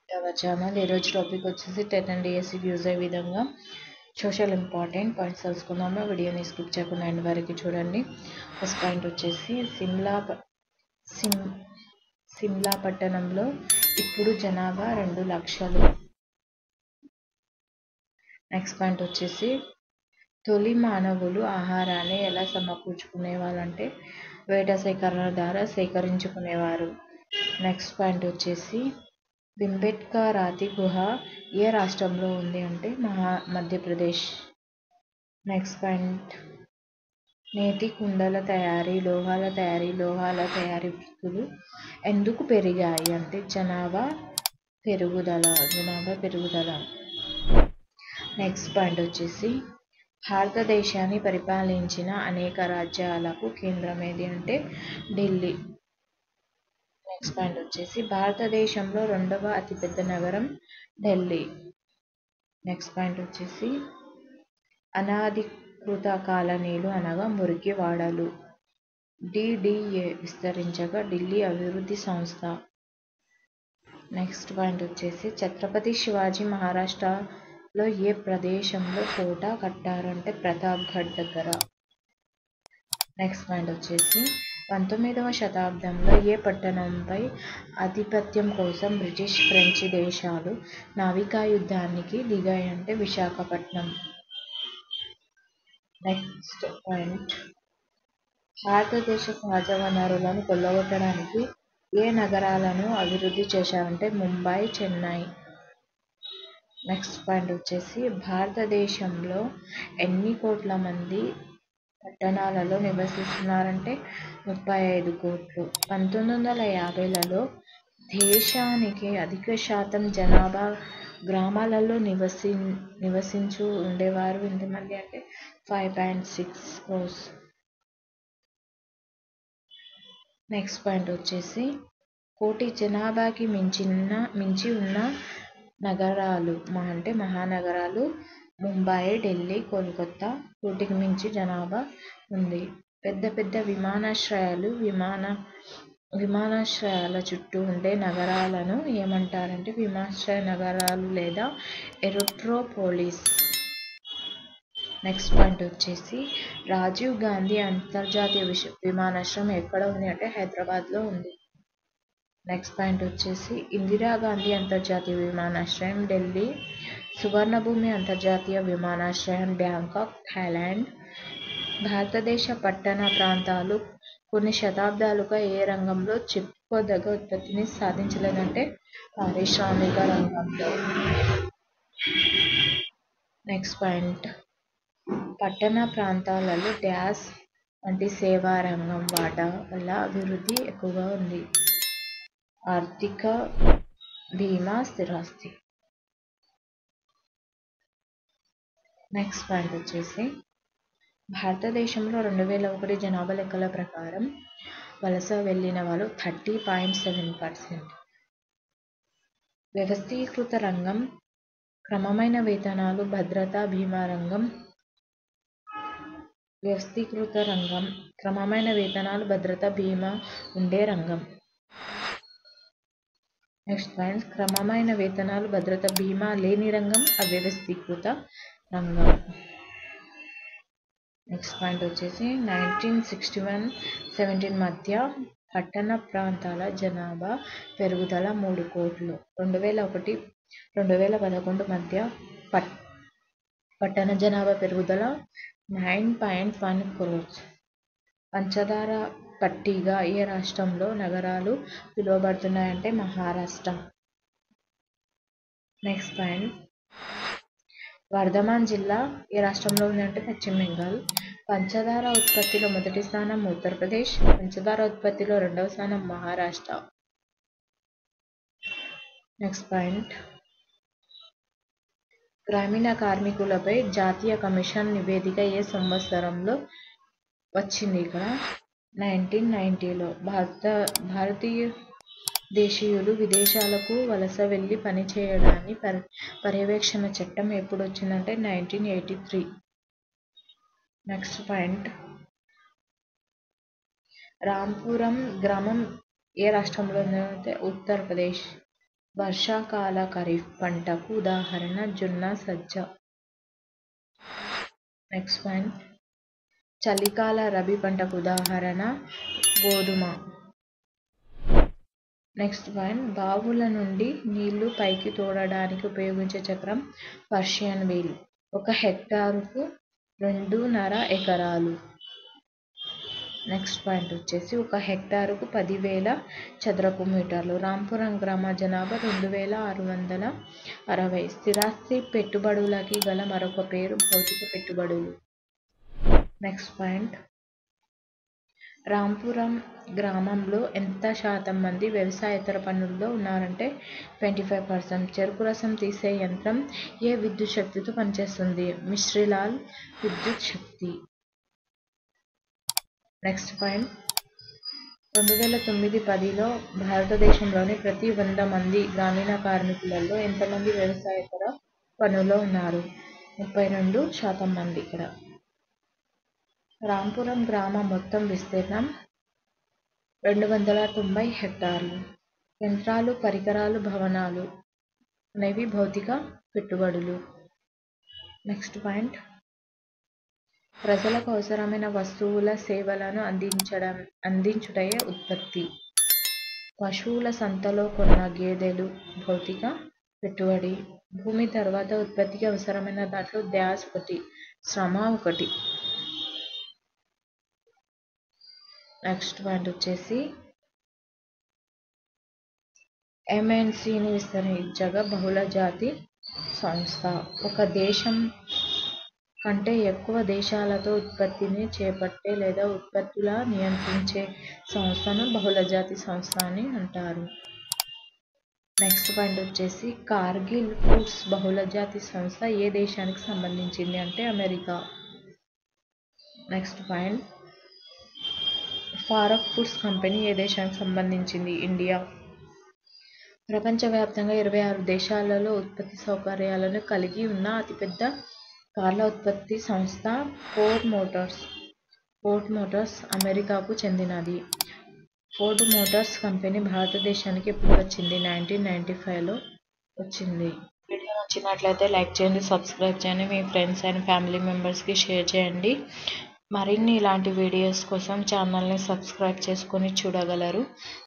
Our channel ఈరోజు topic వచ్చేసి 10 and డిఎస్సికి యూజ్ అయ్యే విధంగా సోషల్ ఇంపార్టెంట్ పాయింట్స్ తెలుసుకుందాము. వీడియోని స్కిప్ చేయకుండా ఎండ్ వరకు చూడండి. ఫస్ట్ పాయింట్ వచ్చేసి సిమ్లా పట్టణంలో ఇప్పుడు జనాభా 2 లక్షలు. నెక్స్ట్ పాయింట్ వచ్చేసి తొలి మానవులు ఆహారాన్ని ఎలా సమకూర్చుకునేవాళ్ళంటే వేట సేకరణ ద్వారా సేకరించుకునేవారు. నెక్స్ట్ పాయింట్ వచ్చేసి భింబెట్కా రాతి గుహ ఏ రాష్ట్రంలో ఉంది అంటే మధ్యప్రదేశ్. నెక్స్ట్ పాయింట్ నేతి కుండల తయారీ, లోహాల తయారీ వృత్తులు ఎందుకు పెరిగాయి అంటే జనాభా పెరుగుదల. నెక్స్ట్ పాయింట్ వచ్చేసి భారతదేశాన్ని పరిపాలించిన అనేక రాజ్యాలకు కేంద్రం ఏది అంటే ఢిల్లీ. నెక్స్ట్ పాయింట్ వచ్చేసి భారతదేశంలో 2వ అతిపెద్ద నగరం ఢిల్లీ. నెక్స్ట్ పాయింట్ వచ్చేసి అనధికృత కాలనీలు అనగా మురికి వాడలు. DDA విస్తరించగా ఢిల్లీ అభివృద్ధి సంస్థ. నెక్స్ట్ పాయింట్ వచ్చేసి ఛత్రపతి శివాజీ మహారాష్ట్రలో ఏ ప్రదేశంలో కోట కట్టారంటే ప్రతాప్గఢ్ దగ్గర. నెక్స్ట్ పాయింట్ వచ్చేసి 19వ శతాబ్దంలో ఏ పట్టణంపై ఆధిపత్యం కోసం బ్రిటిష్, ఫ్రెంచ్ దేశాలు నావికా యుద్ధానికి దిగాయంటే విశాఖపట్నం. నెక్స్ట్ పాయింట్ భారతదేశ సహజ వనరులను కొల్లగొట్టడానికి ఏ నగరాలను అభివృద్ధి చేశారంటే ముంబై, చెన్నై. నెక్స్ట్ పాయింట్ వచ్చేసి భారతదేశంలో ఎన్ని కోట్ల మంది పట్టణాలలో నివసిస్తున్నారంటే 35 కోట్లు. 1950లలో దేశానికి అధిక శాతం జనాభా గ్రామాలలో నివసించు ఉండేవారు ఎంతమంది అంటే 5.6 crores. నెక్స్ట్ పాయింట్ వచ్చేసి కోటి జనాభాకి మించి ఉన్న నగరాలు అంటే మహానగరాలు ముంబై, ఢిల్లీ, కోల్కతా. కోటికి మించి జనాభా ఉంది. పెద్ద విమానాశ్రయాల చుట్టూ ఉండే నగరాలను ఏమంటారంటే విమానాశ్రయ నగరాలు లేదా ఏరోట్రోపోలిస్. నెక్స్ట్ పాయింట్ వచ్చేసి రాజీవ్ గాంధీ అంతర్జాతీయ విమానాశ్రయం ఎక్కడ ఉంది అంటే హైదరాబాద్లో ఉంది. నెక్స్ట్ పాయింట్ వచ్చేసి ఇందిరాగాంధీ అంతర్జాతీయ విమానాశ్రయం ఢిల్లీ. సువర్ణభూమి అంతర్జాతీయ విమానాశ్రయం బ్యాంకాక్, థాయిలాండ్. భారతదేశ పట్టణ ప్రాంతాలు కొన్ని శతాబ్దాలుగా ఏ రంగంలో చెప్పుకోదగ్గ ఉత్పత్తిని సాధించలేదంటే పారిశ్రామిక రంగంలో. నెక్స్ట్ పాయింట్ పట్టణ ప్రాంతాలలో డ్యాష్ వంటి సేవా రంగం వాటా వల్ల అభివృద్ధి ఎక్కువగా ఉంది. ఆర్థిక బీమా స్థిరాస్తి. నెక్స్ట్ పాయింట్ వచ్చేసి భారతదేశంలో 2001 జనాభా లెక్కల ప్రకారం వలస వెళ్లిన వాళ్ళు 30.7%. వ్యవస్థీకృత రంగం క్రమమైన వేతనాలు, భద్రతా బీమా రంగం. వ్యవస్థీకృత రంగం క్రమమైన వేతనాలు, భద్రతా బీమా ఉండే రంగం. నెక్స్ట్ పాయింట్ క్రమమైన వేతనాలు, భద్రతా బీమా లేని రంగం అవ్యవస్థీకృత రంగం. నెక్స్ట్ పాయింట్ వచ్చేసి 1961-17 మధ్య పట్టణ ప్రాంతాల జనాభా పెరుగుదల 3 కోట్లు. 2001-2011 మధ్య పట్టణ జనాభా పెరుగుదల 9.1 crores. పంచదార పట్టిగా ఏ రాష్ట్రంలో నగరాలు పిలువబడుతున్నాయంటే మహారాష్ట్ర. నెక్స్ట్ పాయింట్ వర్ధమాన్ జిల్లా ఏ రాష్ట్రంలో ఉందంటే పశ్చిమ బెంగాల్. పంచదార ఉత్పత్తిలో మొదటి స్థానం ఉత్తరప్రదేశ్, పంచదార ఉత్పత్తిలో 2వ స్థానం మహారాష్ట్ర. నెక్స్ట్ పాయింట్ గ్రామీణ కార్మికులపై జాతీయ కమిషన్ నివేదిక ఏ సంవత్సరంలో వచ్చింది ఇక్కడ 1990లో. భారతీయ దేశీయులు విదేశాలకు వలస వెళ్లి పనిచేయడాన్ని పర్యవేక్షణ చట్టం ఎప్పుడు వచ్చిందంటే 1983. నెక్స్ట్ పాయింట్ రాంపురం గ్రామం ఏ రాష్ట్రంలో ఉందంటే ఉత్తరప్రదేశ్. వర్షాకాల ఖరీఫ్ పంటకు ఉదాహరణ జొన్న, సజ్జ. నెక్స్ట్ పాయింట్ చలికాల రబీ పంటకు ఉదాహరణ గోధుమ. నెక్స్ట్ పాయింట్ బావుల నుండి నీళ్లు పైకి తోడడానికి ఉపయోగించే చక్రం పర్షియన్ వీల్. 1 హెక్టారుకు 2.5 ఎకరాలు. నెక్స్ట్ పాయింట్ వచ్చేసి 1 హెక్టారుకు 10,000 చదరపు మీటర్లు. రాంపురం గ్రామ జనాభా 2,660. స్థిరాస్తి పెట్టుబడులకి గల మరొక పేరు భౌతిక పెట్టుబడులు. నెక్స్ట్ పాయింట్ రాంపురం గ్రామంలో ఎంత శాతం మంది వ్యవసాయేతర పనుల్లో ఉన్నారంటే 25%. చెరుకు రసం తీసే యంత్రం ఏ విద్యుత్ శక్తితో పనిచేస్తుంది? మిస్ట్రిలాల్ విద్యుత్ శక్తి. నెక్స్ట్ పాయింట్ 2009-10లో భారతదేశంలోని ప్రతి 100 మంది గ్రామీణ కార్మికులలో ఎంతమంది వ్యవసాయేతర పనుల్లో ఉన్నారు? 32% మంది. ఇక్కడ రాంపురం గ్రామం మొత్తం విస్తీర్ణం 290 హెక్టార్లు. యంత్రాలు, పరికరాలు, భవనాలు అనేవి భౌతిక పెట్టుబడులు. నెక్స్ట్ పాయింట్ ప్రజలకు అవసరమైన వస్తువుల, సేవలను అందించుటయే ఉత్పత్తి. పశువుల సంతలో కొన్న గేదెలు భౌతిక పెట్టుబడి. భూమి తర్వాత ఉత్పత్తికి అవసరమైన దాంట్లో ధ్యాస్ ఒకటి, శ్రమ ఒకటి. నెక్స్ట్ పాయింట్ వచ్చేసి MNCని విస్తరించగా బహుళజాతి సంస్థ. ఒక దేశం కంటే ఎక్కువ దేశాలతో ఉత్పత్తిని చేపట్టే లేదా ఉత్పత్తుల నియంత్రించే సంస్థను బహుళజాతి సంస్థ అని అంటారు. నెక్స్ట్ పాయింట్ వచ్చేసి కార్గిల్ ఫుడ్స్ బహుళజాతి సంస్థ ఏ దేశానికి సంబంధించింది అంటే అమెరికా. నెక్స్ట్ పాయింట్ ఫారక్ ఫుడ్స్ కంపెనీ ఏ దేశానికి సంబంధించింది? ఇండియా. ప్రపంచవ్యాప్తంగా 26 దేశాలలో ఉత్పత్తి సౌకర్యాలను కలిగి ఉన్న అతిపెద్ద కార్ల ఉత్పత్తి సంస్థ ఫోర్డ్ మోటార్స్ అమెరికాకు చెందినది. ఫోర్డ్ మోటార్స్ కంపెనీ భారతదేశానికి ఎప్పుడు వచ్చింది? 1995లో వచ్చింది. వీడియో నచ్చినట్లయితే లైక్ చేయండి, సబ్స్క్రైబ్ చేయండి, మీ ఫ్రెండ్స్ అండ్ ఫ్యామిలీ మెంబర్స్కి షేర్ చేయండి. మరిన్ని ఇలాంటి వీడియోస్ కోసం ఛానల్ని సబ్స్క్రైబ్ చేసుకొని చూడగలరు.